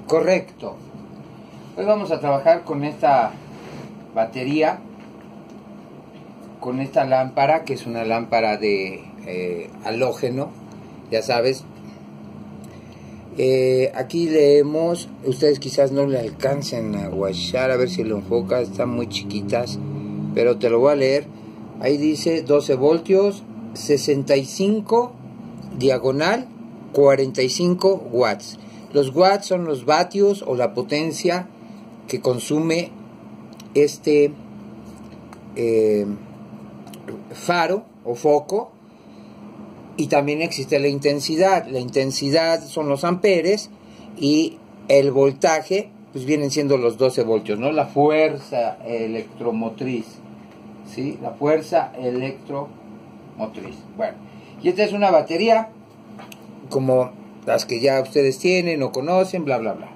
Correcto. Hoy vamos a trabajar con esta batería, con esta lámpara, que es una lámpara de halógeno, ya sabes. Aquí leemos, ustedes quizás no le alcancen a guachar, a ver si lo enfoca, están muy chiquitas, pero te lo voy a leer. Ahí dice 12 voltios, 65 diagonal, 45 watts. Los watts son los vatios o la potencia que consume este faro o foco. Y también existe la intensidad. La intensidad son los amperes y el voltaje pues vienen siendo los 12 voltios, ¿no? La fuerza electromotriz, ¿sí? La fuerza electromotriz. Bueno, y esta es una batería como las que ya ustedes tienen o conocen, bla, bla, bla.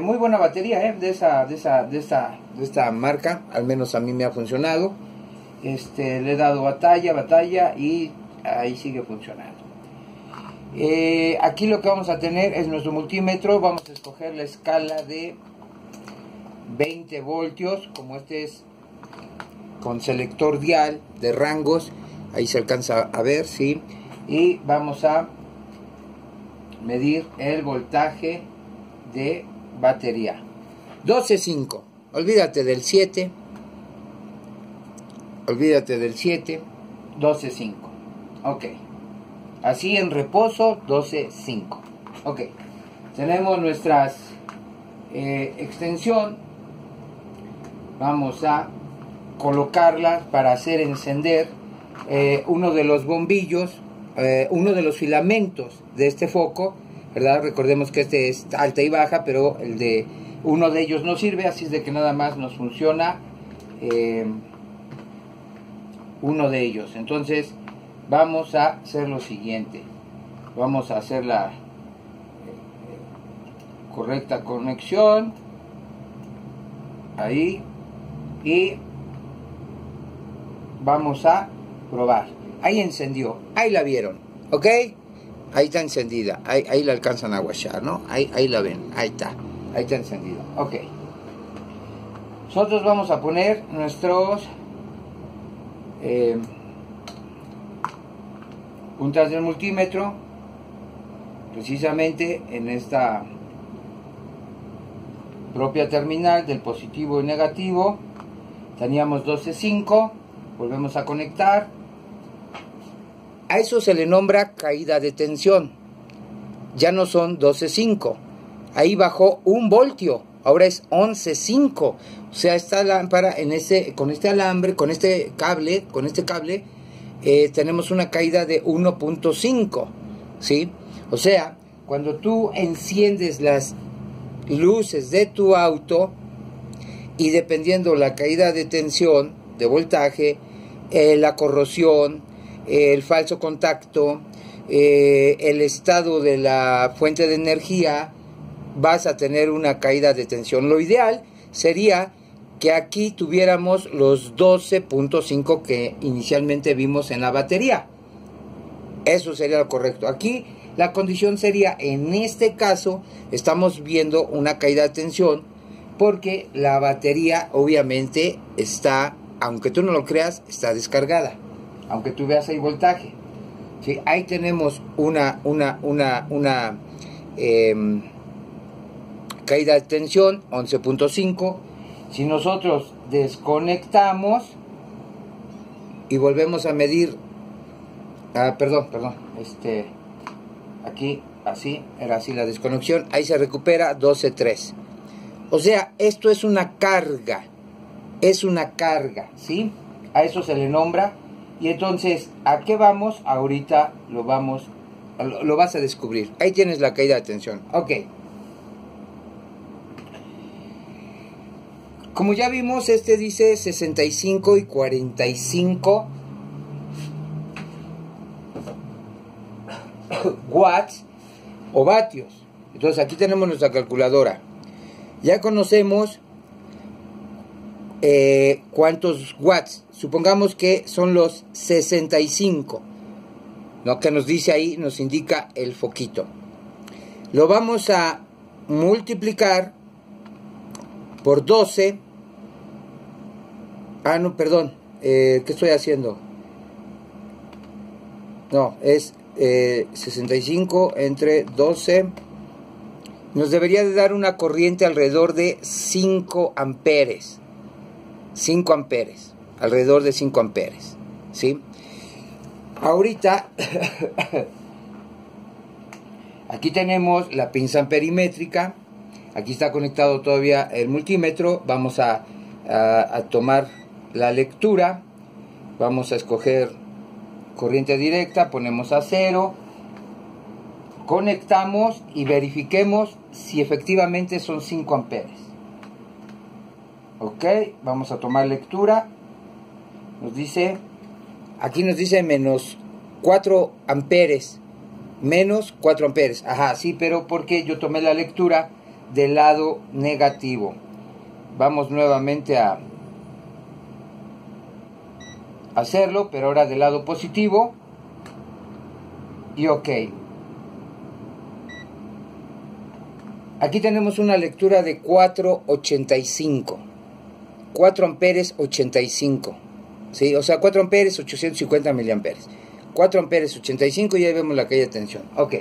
Muy buena batería, de esta marca, al menos a mí me ha funcionado. Le he dado batalla y ahí sigue funcionando. Aquí lo que vamos a tener es nuestro multímetro. Vamos a escoger la escala de 20 voltios, como este es con selector dial de rangos, ahí se alcanza a ver, ¿sí? Y vamos a medir el voltaje de batería. 12.5, olvídate del 7, 12.5. Ok, así en reposo 12.5. Ok, tenemos nuestras extensión. Vamos a colocarlas para hacer encender uno de los bombillos, uno de los filamentos de este foco, ¿verdad? Recordemos que este es alta y baja, pero uno de ellos no sirve, así es de que nada más nos funciona uno de ellos. Entonces vamos a hacer lo siguiente, vamos a hacer la correcta conexión ahí y vamos a probar. Ahí encendió, ahí la vieron, ¿ok? Ahí está encendida, ahí la alcanzan a guachar, ¿no? Ahí la ven, ahí está encendida, ok. Nosotros vamos a poner nuestros puntas del multímetro precisamente en esta propia terminal del positivo y negativo. Teníamos 12.5, volvemos a conectar. A eso se le nombra caída de tensión. Ya no son 12.5, ahí bajó 1 voltio, ahora es 11.5. O sea, esta lámpara con este alambre, con este cable, tenemos una caída de 1.5, ¿sí? O sea, cuando tú enciendes las luces de tu auto y dependiendo la caída de tensión, de voltaje, la corrosión, el falso contacto, el estado de la fuente de energía, vas a tener una caída de tensión. Lo ideal sería que aquí tuviéramos los 12.5 que inicialmente vimos en la batería. Eso sería lo correcto. Aquí la condición sería, en este caso, estamos viendo una caída de tensión porque la batería obviamente está, aunque tú no lo creas, está descargada. Aunque tú veas ahí voltaje. ¿Sí? Ahí tenemos una caída de tensión, 11.5. Si nosotros desconectamos y volvemos a medir, aquí, así, era así la desconexión, ahí se recupera 12.3. O sea, esto es una carga, ¿sí? A eso se le nombra. Y entonces, ¿a qué vamos? Ahorita lo vas a descubrir. Ahí tienes la caída de tensión. Ok. Como ya vimos, este dice 65 y 45 watts o vatios. Entonces aquí tenemos nuestra calculadora. Ya conocemos cuántos watts. Supongamos que son los 65. Lo que nos dice ahí nos indica el foquito. lo vamos a multiplicar por 12. Ah, no, perdón. ¿Qué estoy haciendo? No, es 65 entre 12. Nos debería de dar una corriente alrededor de 5 amperes. 5 amperes. Alrededor de 5 amperes. ¿Sí? Ahorita, aquí tenemos la pinza amperimétrica. Aquí está conectado todavía el multímetro. Vamos a tomar la lectura. Vamos a escoger corriente directa. Ponemos a 0. Conectamos y verifiquemos si efectivamente son 5 amperes. Ok, vamos a tomar lectura. Nos dice, aquí nos dice menos 4 amperes. Menos 4 amperes. Ajá, sí, pero porque yo tomé la lectura del lado negativo. Vamos nuevamente a hacerlo, pero ahora del lado positivo. Y ok. Aquí tenemos una lectura de 4,85. 4 amperes 85. ¿Sí? O sea, 4 amperes 850 miliamperes. 4 amperes 85 y ahí vemos la caída de tensión. Ok.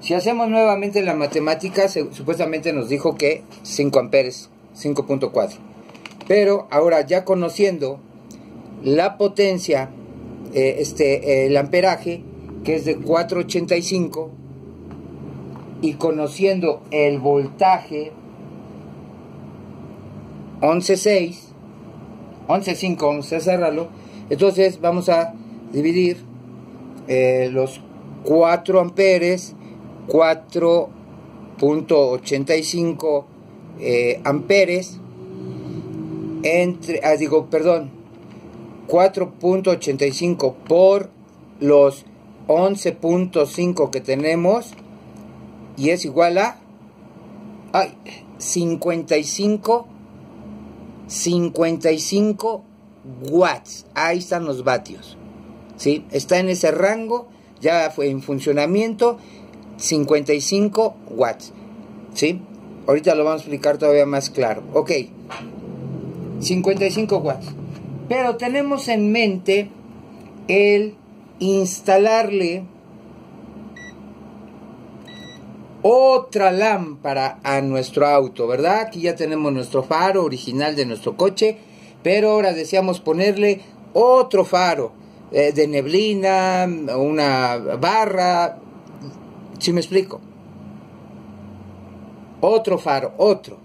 Si hacemos nuevamente la matemática, supuestamente nos dijo que 5 amperes, 5.4. Pero ahora ya conociendo la potencia, el amperaje, que es de 485, y conociendo el voltaje 11.6, 11.5, vamos a cerrarlo. Entonces vamos a dividir los 4 amperes, 4.85 amperes entre, 4.85 por los 11.5 que tenemos, y es igual a 55 watts. Ahí están los vatios, ¿sí? Está en ese rango, ya fue en funcionamiento. 55 watts, ¿sí? Ahorita lo vamos a explicar todavía más claro. Ok, 55 watts. Pero tenemos en mente el instalarle otra lámpara a nuestro auto, ¿verdad? Aquí ya tenemos nuestro faro original de nuestro coche, pero ahora deseamos ponerle otro faro de neblina, una barra. ¿Sí me explico? Otro faro, otro.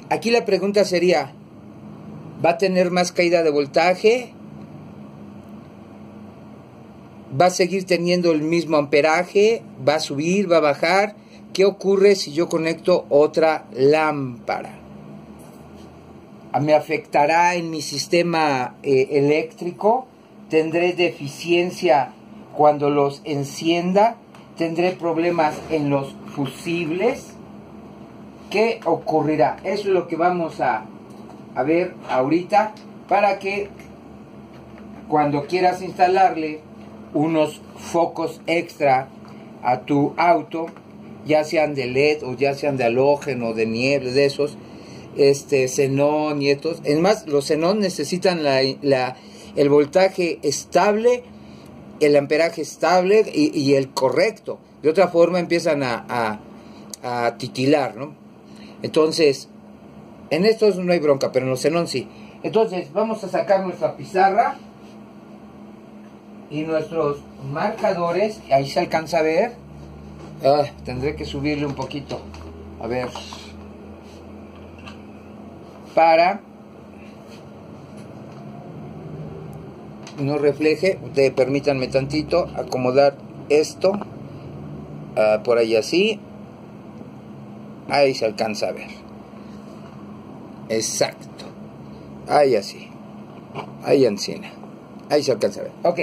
Aquí la pregunta sería, ¿va a tener más caída de voltaje? ¿Va a seguir teniendo el mismo amperaje? ¿Va a subir? ¿Va a bajar? ¿Qué ocurre si yo conecto otra lámpara? ¿Me afectará en mi sistema eléctrico? ¿Tendré deficiencia cuando los encienda? ¿Tendré problemas en los fusibles? ¿Qué ocurrirá? Eso es lo que vamos a ver ahorita, para que cuando quieras instalarle unos focos extra a tu auto, ya sean de LED o ya sean de halógeno, de niebla, de esos, xenón y estos. Es más, los xenón necesitan el voltaje estable, el amperaje estable y el correcto. De otra forma empiezan a titilar, ¿no? Entonces, en estos no hay bronca, pero en los xenón sí. Entonces, vamos a sacar nuestra pizarra y nuestros marcadores. Ahí se alcanza a ver. Tendré que subirle un poquito, a ver, para no refleje. Ustedes permítanme tantito acomodar esto por ahí así. Ahí se alcanza a ver. Exacto. Ahí así. Ahí encima. Ahí se alcanza a ver. Ok.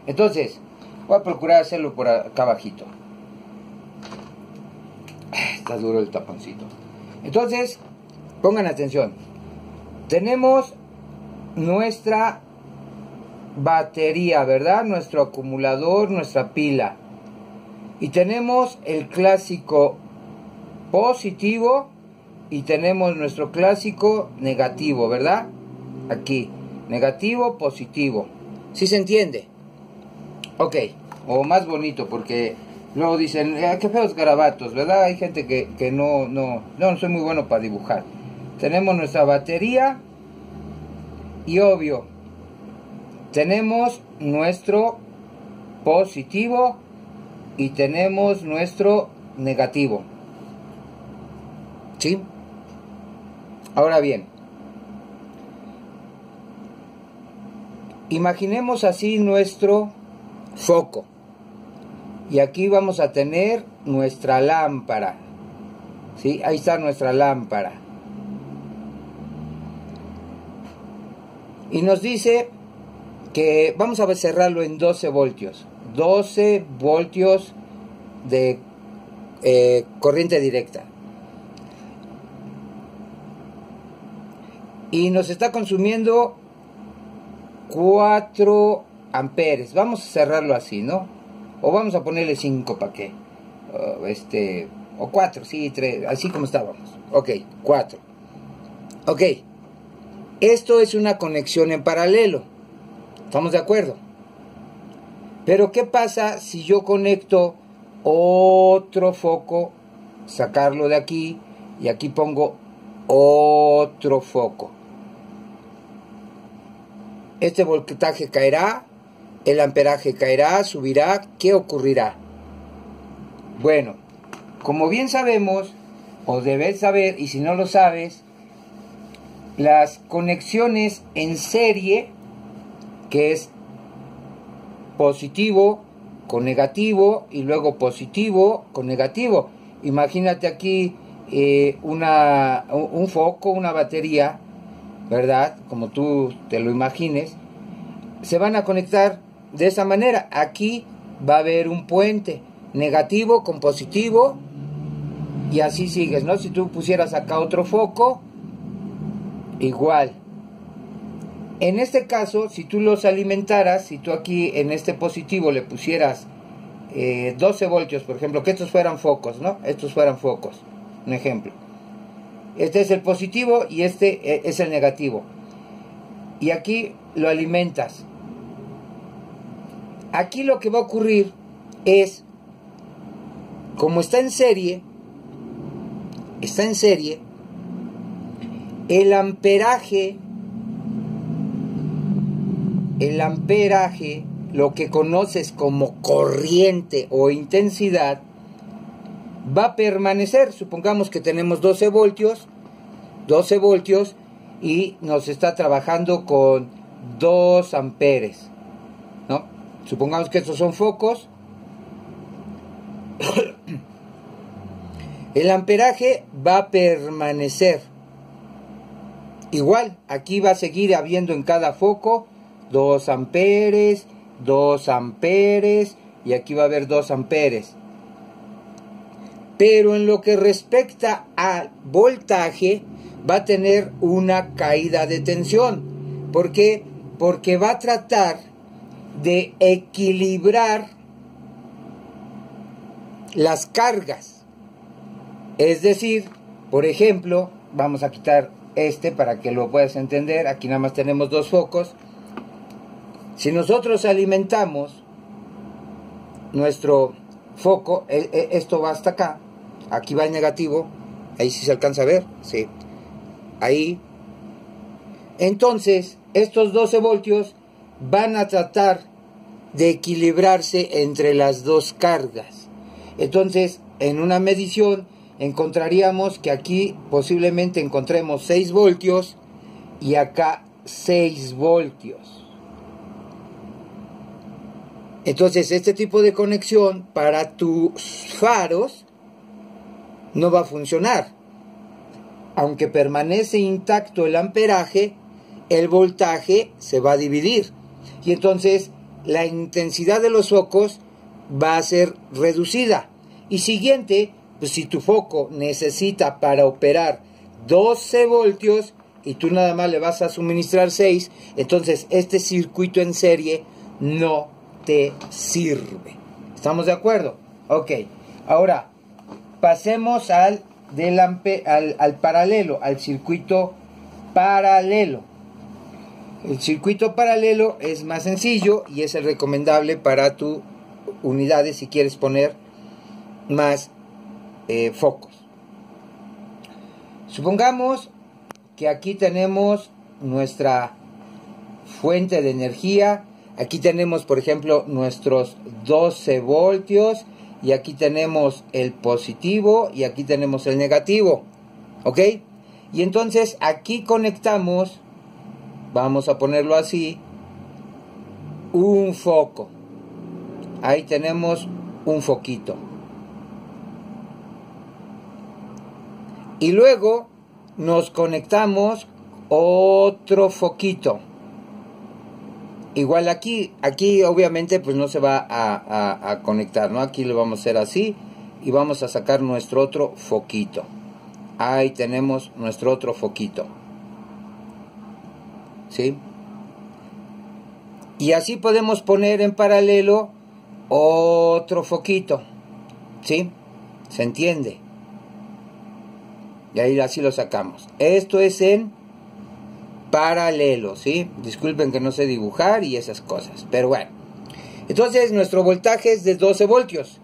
Entonces, voy a procurar hacerlo por acá abajito. Está duro el taponcito. Entonces, pongan atención. Tenemos nuestra batería, ¿verdad? Nuestro acumulador, nuestra pila. Y tenemos el clásico positivo y tenemos nuestro clásico negativo, ¿verdad? Aquí, negativo, positivo. ¿Sí se entiende? Ok, o más bonito, porque luego dicen, qué feos garabatos, ¿verdad? Hay gente que no soy muy bueno para dibujar. Tenemos nuestra batería y obvio, tenemos nuestro positivo y tenemos nuestro negativo. ¿Sí? Ahora bien, imaginemos así nuestro foco. Y aquí vamos a tener nuestra lámpara. ¿Sí? Ahí está nuestra lámpara. Y nos dice que vamos a cerrarlo en 12 voltios. 12 voltios de corriente directa. Y nos está consumiendo 4 amperes. Vamos a cerrarlo así, ¿no? O vamos a ponerle 5 para qué. O 4, sí, 3, así como estábamos. Ok, 4. Ok. Esto es una conexión en paralelo. ¿Estamos de acuerdo? Pero ¿qué pasa si yo conecto otro foco, sacarlo de aquí y aquí pongo otro foco? Este voltaje caerá, el amperaje caerá, subirá. ¿Qué ocurrirá? Bueno, como bien sabemos, o debes saber, y si no lo sabes, las conexiones en serie, que es positivo con negativo y luego positivo con negativo. Imagínate aquí un foco, una batería, ¿verdad? Como tú te lo imagines, se van a conectar de esa manera. Aquí va a haber un puente, negativo con positivo, y así sigues, ¿no? Si tú pusieras acá otro foco, igual. En este caso, si tú los alimentaras, si tú aquí en este positivo le pusieras 12 voltios, por ejemplo, que estos fueran focos, ¿no? Estos fueran focos, un ejemplo. Este es el positivo y este es el negativo. Y aquí lo alimentas. Aquí lo que va a ocurrir es, como está en serie, el amperaje, lo que conoces como corriente o intensidad, va a permanecer. Supongamos que tenemos 12 voltios y nos está trabajando con 2 amperes, ¿no? Supongamos que estos son focos. El amperaje va a permanecer igual. Aquí va a seguir habiendo en cada foco 2 amperes, 2 amperes, y aquí va a haber 2 amperes. Pero en lo que respecta al voltaje, va a tener una caída de tensión. ¿Por qué? Porque va a tratar de equilibrar las cargas. Es decir, por ejemplo, vamos a quitar este para que lo puedas entender. Aquí nada más tenemos 2 focos. Si nosotros alimentamos nuestro foco, esto va hasta acá, aquí va el negativo, ahí sí se alcanza a ver, sí, ahí. Entonces, estos 12 voltios van a tratar de equilibrarse entre las 2 cargas. Entonces, en una medición, encontraríamos que aquí posiblemente encontremos 6 voltios y acá 6 voltios. Entonces, este tipo de conexión para tus faros no va a funcionar. Aunque permanece intacto el amperaje, el voltaje se va a dividir. Y entonces, la intensidad de los focos va a ser reducida. Y siguiente, pues si tu foco necesita para operar 12 voltios y tú nada más le vas a suministrar 6, entonces este circuito en serie no te sirve. ¿Estamos de acuerdo? Ok, ahora pasemos al paralelo, al circuito paralelo. El circuito paralelo es más sencillo y es el recomendable para tu unidades si quieres poner más focos. Supongamos que aquí tenemos nuestra fuente de energía. Aquí tenemos, por ejemplo, nuestros 12 voltios. Y aquí tenemos el positivo y aquí tenemos el negativo. ¿Ok? Y entonces aquí conectamos, vamos a ponerlo así, un foco. Ahí tenemos un foquito. Y luego nos conectamos otro foquito. Igual aquí obviamente pues no se va a conectar, ¿no? Aquí lo vamos a hacer así y vamos a sacar nuestro otro foquito. Ahí tenemos nuestro otro foquito. ¿Sí? Y así podemos poner en paralelo otro foquito. ¿Sí? ¿Se entiende? Y ahí así lo sacamos. Esto es en paralelo, ¿sí? Disculpen que no sé dibujar y esas cosas, pero bueno. Entonces nuestro voltaje es de 12 voltios.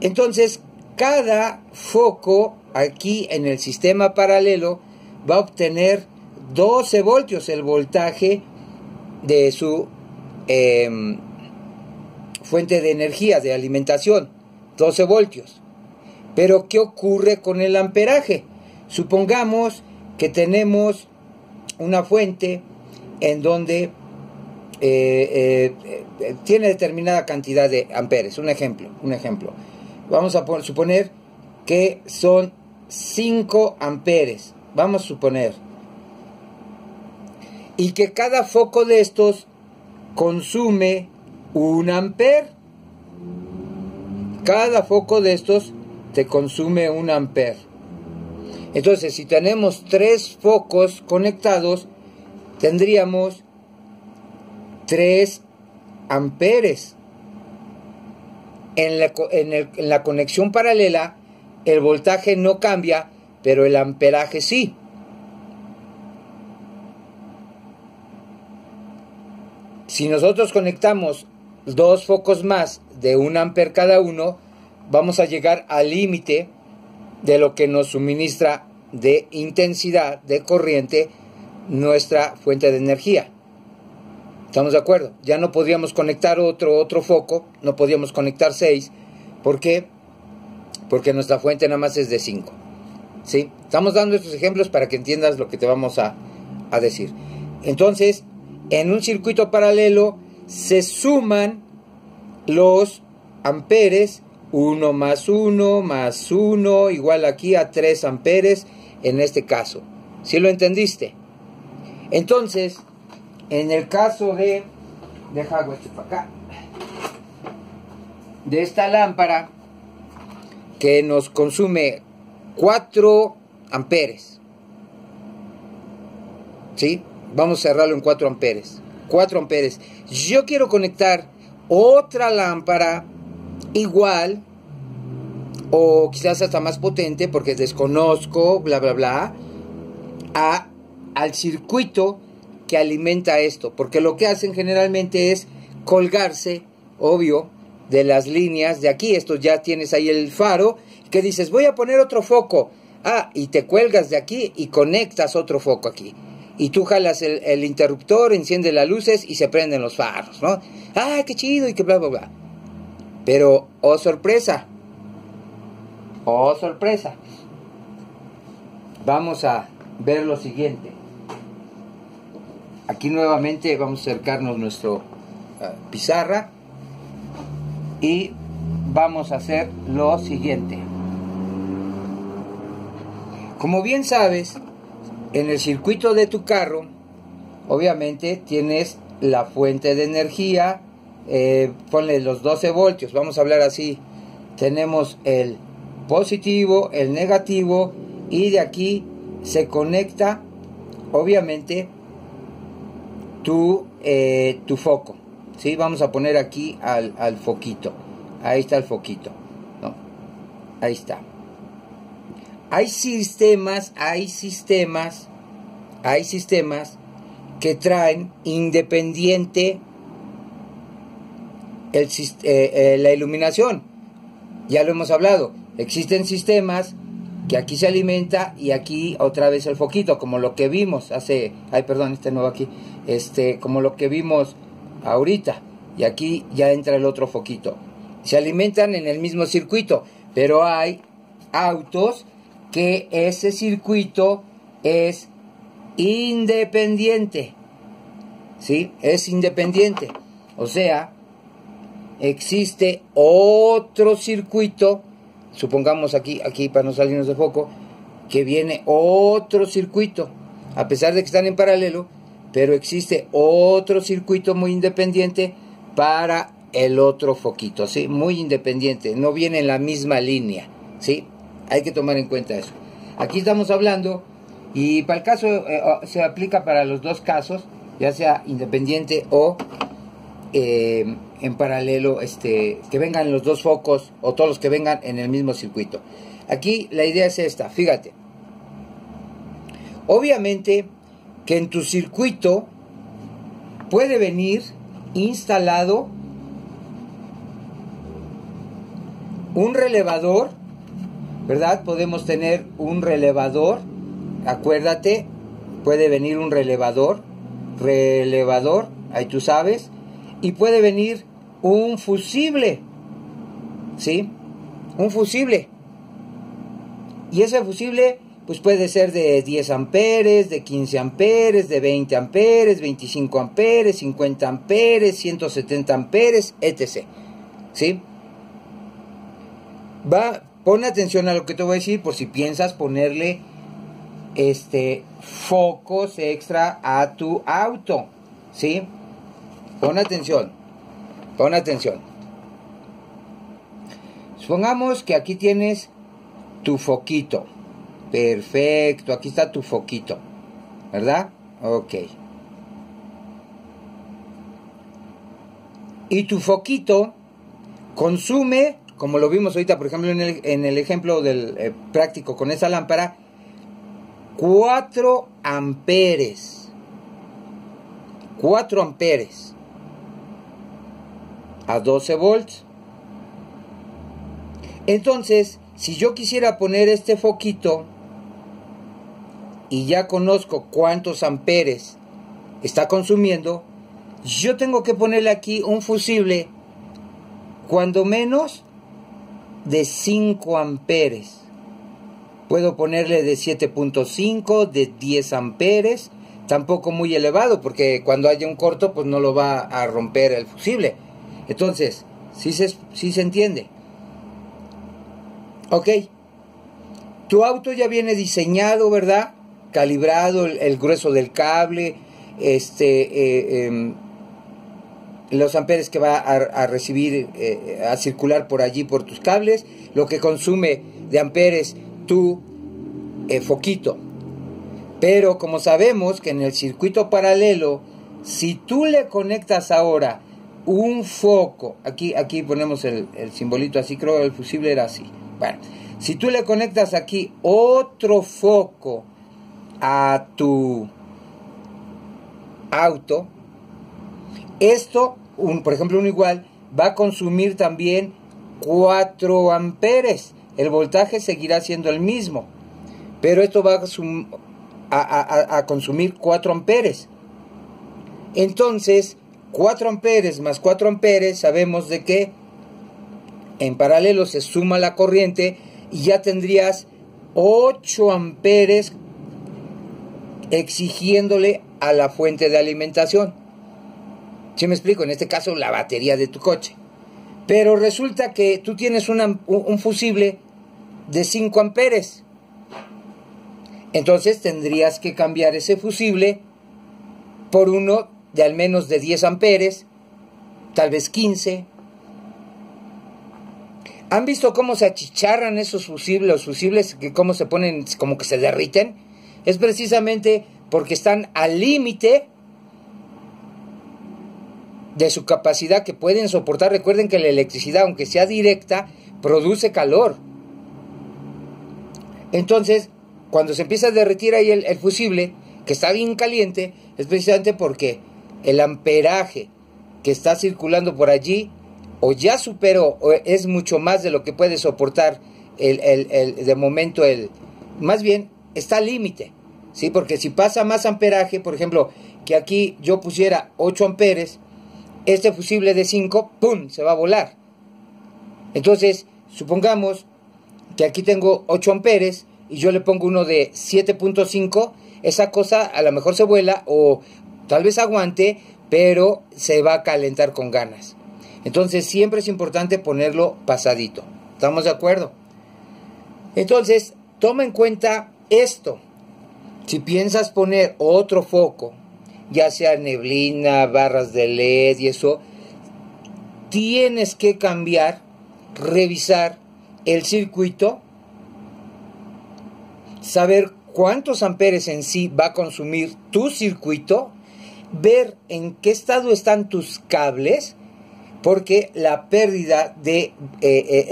Entonces cada foco aquí en el sistema paralelo va a obtener 12 voltios el voltaje de su fuente de energía, de alimentación, 12 voltios. Pero ¿qué ocurre con el amperaje? Supongamos que tenemos una fuente en donde tiene determinada cantidad de amperes. Un ejemplo. Vamos a suponer que son 5 amperes. Vamos a suponer. Y que cada foco de estos consume 1 amper. Cada foco de estos te consume 1 amper. Entonces, si tenemos 3 focos conectados, tendríamos 3 amperes. En la conexión paralela, el voltaje no cambia, pero el amperaje sí. Si nosotros conectamos 2 focos más de 1 amper cada uno, vamos a llegar al límite de lo que nos suministra de intensidad de corriente nuestra fuente de energía. ¿Estamos de acuerdo? Ya no podríamos conectar otro foco, no podríamos conectar 6. ¿Por qué? Porque nuestra fuente nada más es de 5. ¿Sí? Estamos dando estos ejemplos para que entiendas lo que te vamos a decir. Entonces, en un circuito paralelo se suman los amperes. 1 más 1 más 1 igual aquí a 3 amperes en este caso. ¿Sí lo entendiste? Entonces, en el caso de... Deja algo esto para acá. De esta lámpara que nos consume 4 amperes. ¿Sí? Vamos a cerrarlo en 4 amperes. 4 amperes. Yo quiero conectar otra lámpara igual o quizás hasta más potente porque desconozco, bla bla bla, al circuito que alimenta esto, porque lo que hacen generalmente es colgarse, obvio, de las líneas de aquí. Esto ya tienes ahí el faro, que dices voy a poner otro foco, y te cuelgas de aquí y conectas otro foco aquí. Y tú jalas el interruptor, enciende las luces y se prenden los faros, ¿no? ¡Qué chido! Y que bla, bla, bla. Pero, ¡oh sorpresa! ¡Oh sorpresa! Vamos a ver lo siguiente. Aquí nuevamente vamos a acercarnos nuestro pizarra y vamos a hacer lo siguiente. Como bien sabes, en el circuito de tu carro, obviamente tienes la fuente de energía, ponle los 12 voltios, vamos a hablar así. Tenemos el positivo, el negativo, y de aquí se conecta, obviamente, tu foco. ¿Sí? Vamos a poner aquí al foquito. Ahí está el foquito, ¿no? Ahí está. Hay sistemas que traen independiente la iluminación. Ya lo hemos hablado. Existen sistemas que aquí se alimenta y aquí otra vez el foquito, como lo que vimos hace... Ay, perdón, este nuevo aquí. Como lo que vimos ahorita. Y aquí ya entra el otro foquito. Se alimentan en el mismo circuito, pero hay autos que ese circuito es independiente. ¿Sí? Es independiente. O sea, existe otro circuito, supongamos aquí para no salirnos de foco, que viene otro circuito, a pesar de que están en paralelo, pero existe otro circuito muy independiente para el otro foquito, ¿sí? Muy independiente, no viene en la misma línea, ¿sí? Hay que tomar en cuenta eso. Aquí estamos hablando, y para el caso, se aplica para los dos casos, ya sea independiente o en paralelo, que vengan los dos focos o todos los que vengan en el mismo circuito. Aquí la idea es esta, fíjate. Obviamente que en tu circuito puede venir instalado un relevador, ¿verdad? Podemos tener un relevador, acuérdate, puede venir un relevador, ahí tú sabes, y puede venir un fusible, ¿sí? Un fusible. Y ese fusible, pues puede ser de 10 amperes, de 15 amperes, de 20 amperes, 25 amperes, 50 amperes, 170 amperes, etc. ¿Sí? Pon atención a lo que te voy a decir por si piensas ponerle focos extra a tu auto, ¿sí? Pon atención. Supongamos que aquí tienes tu foquito. Perfecto, aquí está tu foquito, ¿verdad? Ok. Y tu foquito consume, como lo vimos ahorita, por ejemplo, en el ejemplo del práctico con esa lámpara, 4 amperes. 4 amperes. A 12 volts. Entonces, si yo quisiera poner este foquito y ya conozco cuántos amperes está consumiendo, yo tengo que ponerle aquí un fusible cuando menos de 5 amperes. Puedo ponerle de 7.5, de 10 amperes, tampoco muy elevado, porque cuando haya un corto, pues no lo va a romper el fusible. Entonces, sí se entiende. Ok, tu auto ya viene diseñado, ¿verdad? Calibrado, el grueso del cable, los amperes que va a recibir, a circular por allí por tus cables, lo que consume de amperes tu foquito. Pero como sabemos que en el circuito paralelo, si tú le conectas ahora un foco, aquí ponemos el simbolito así, creo que el fusible era así. Bueno, si tú le conectas aquí otro foco a tu auto, esto, por ejemplo, uno igual, va a consumir también 4 amperes. El voltaje seguirá siendo el mismo, pero esto va a consumir 4 amperes. Entonces, 4 amperes más 4 amperes, sabemos de que en paralelo se suma la corriente y ya tendrías 8 amperes exigiéndole a la fuente de alimentación. ¿Sí me explico? En este caso, la batería de tu coche. Pero resulta que tú tienes un fusible de 5 amperes. Entonces tendrías que cambiar ese fusible por uno de al menos de 10 amperes, tal vez 15. ¿Han visto cómo se achicharran esos fusibles, los fusibles, que cómo se ponen, como que se derriten? Es precisamente porque están al límite de su capacidad que pueden soportar. Recuerden que la electricidad, aunque sea directa, produce calor. Entonces, cuando se empieza a derretir ahí el fusible, que está bien caliente, es precisamente porque el amperaje que está circulando por allí o ya superó, o es mucho más de lo que puede soportar de momento más bien está al límite, ¿sí? Porque si pasa más amperaje, por ejemplo, que aquí yo pusiera 8 amperes, este fusible de 5, ¡pum!, se va a volar. Entonces, supongamos que aquí tengo 8 amperes y yo le pongo uno de 7.5, esa cosa a lo mejor se vuela o tal vez aguante, pero se va a calentar con ganas. Entonces siempre es importante ponerlo pasadito. ¿Estamos de acuerdo? Entonces, toma en cuenta esto. Si piensas poner otro foco, ya sea neblina, barras de LED y eso, tienes que cambiar, revisar el circuito, saber cuántos amperes en sí va a consumir tu circuito, ver en qué estado están tus cables, porque la pérdida de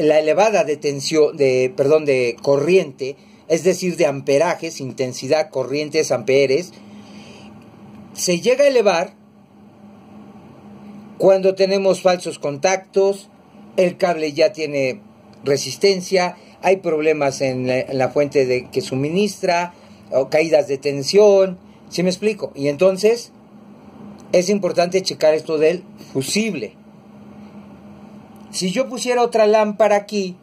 la elevada de tensión, de corriente, es decir, de amperajes, intensidad, corrientes, amperes, se llega a elevar cuando tenemos falsos contactos, el cable ya tiene resistencia, hay problemas en la fuente que suministra, o caídas de tensión, ¿sí me explico? Y entonces es importante checar esto del fusible. Si yo pusiera otra lámpara aquí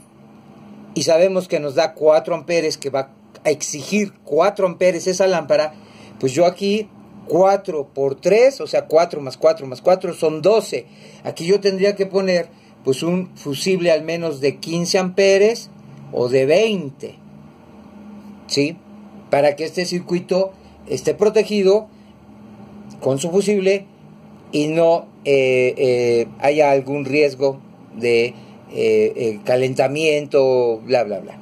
y sabemos que nos da 4 amperes, que va a exigir 4 amperes esa lámpara, pues yo aquí 4 por 3, o sea 4 más 4 más 4 son 12. Aquí yo tendría que poner pues un fusible al menos de 15 amperes o de 20, ¿sí? Para que este circuito esté protegido con su fusible y no haya algún riesgo de calentamiento, bla, bla, bla.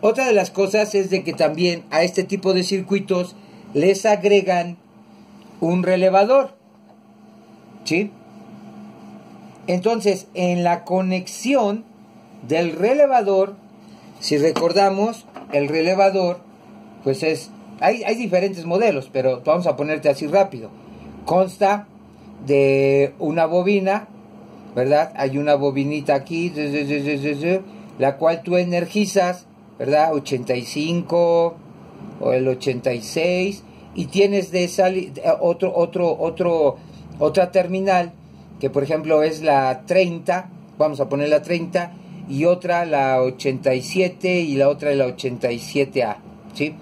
Otra de las cosas es de que también a este tipo de circuitos les agregan un relevador, ¿sí? Entonces, en la conexión del relevador, si recordamos, el relevador, pues hay diferentes modelos, pero vamos a ponerte así rápido. Consta de una bobina, ¿verdad? Hay una bobinita aquí, la cual tú energizas, ¿verdad? 85 o el 86, y tienes de otra terminal, que por ejemplo es la 30, vamos a poner la 30, y otra la 87 y la otra la 87A, ¿sí?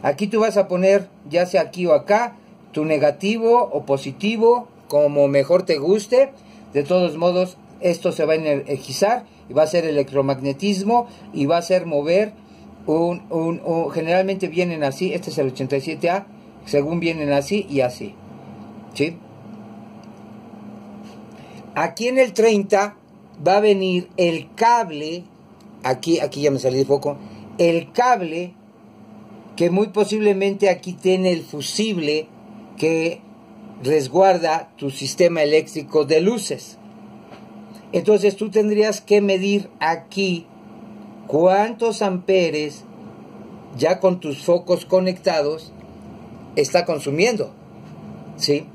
Aquí tú vas a poner, ya sea aquí o acá, tu negativo o positivo, como mejor te guste. De todos modos, esto se va a energizar y va a ser electromagnetismo y va a hacer mover generalmente vienen así, este es el 87A, según vienen así y así, ¿sí? Aquí en el 30 va a venir el cable, aquí ya me salí de foco, el cable que muy posiblemente aquí tiene el fusible que resguarda tu sistema eléctrico de luces. Entonces tú tendrías que medir aquí cuántos amperes ya con tus focos conectados está consumiendo, ¿sí?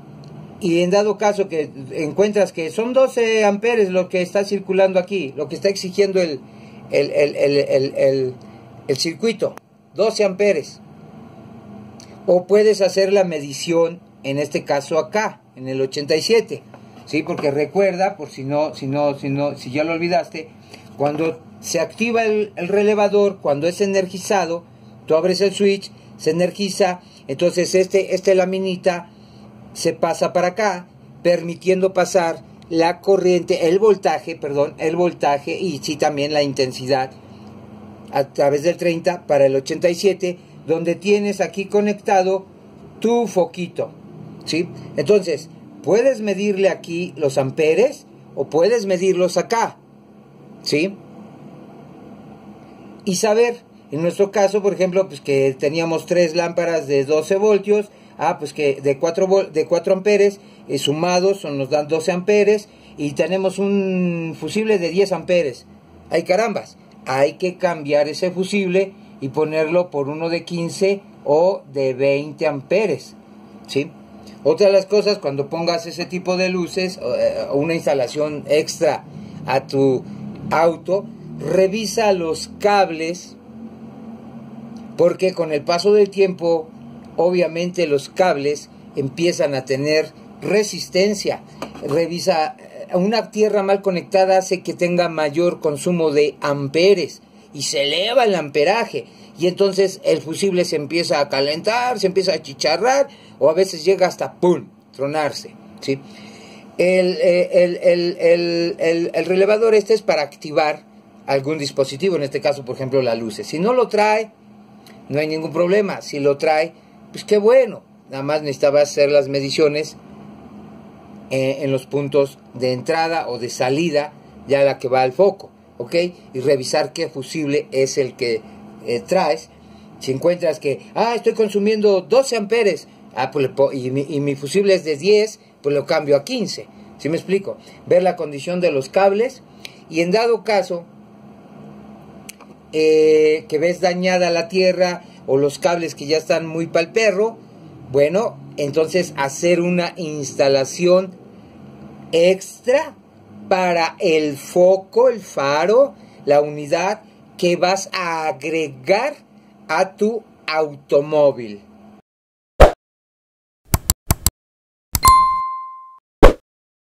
Y en dado caso que encuentras que son 12 amperes lo que está circulando aquí, lo que está exigiendo el circuito, 12 amperes. O puedes hacer la medición, en este caso acá, en el 87, ¿sí? Porque recuerda, por si ya lo olvidaste, cuando se activa el relevador, cuando es energizado, tú abres el switch, se energiza, entonces este laminita se pasa para acá, permitiendo pasar la corriente, el voltaje y sí también la intensidad a través del 30 para el 87, donde tienes aquí conectado tu foquito, ¿sí? Entonces, puedes medirle aquí los amperes o puedes medirlos acá, ¿sí? Y saber, en nuestro caso, por ejemplo, pues que teníamos 3 lámparas de 12 voltios, pues que de 4 amperes sumados nos dan 12 amperes y tenemos un fusible de 10 amperes. ¡Ay carambas! Hay que cambiar ese fusible y ponerlo por uno de 15 o de 20 amperes, ¿sí? Otra de las cosas, cuando pongas ese tipo de luces o una instalación extra a tu auto, revisa los cables, porque con el paso del tiempo, obviamente los cables empiezan a tener resistencia. Revisa, una tierra mal conectada hace que tenga mayor consumo de amperes y se eleva el amperaje. Y entonces el fusible se empieza a calentar, se empieza a chicharrar o a veces llega hasta ¡pum!, tronarse, ¿sí? El relevador este es para activar algún dispositivo, en este caso por ejemplo las luces. Si no lo trae, no hay ningún problema. Si lo trae, pues qué bueno. Nada más necesitaba hacer las mediciones en los puntos de entrada o de salida, ya la que va al foco, ¿ok? Y revisar qué fusible es el que traes. Si encuentras que, estoy consumiendo 12 amperes, pues y mi fusible es de 10, pues lo cambio a 15. ¿Sí me explico? Ver la condición de los cables y en dado caso que ves dañada la tierra o los cables que ya están muy pa'l perro, bueno, entonces hacer una instalación extra para el foco, el faro, la unidad que vas a agregar a tu automóvil.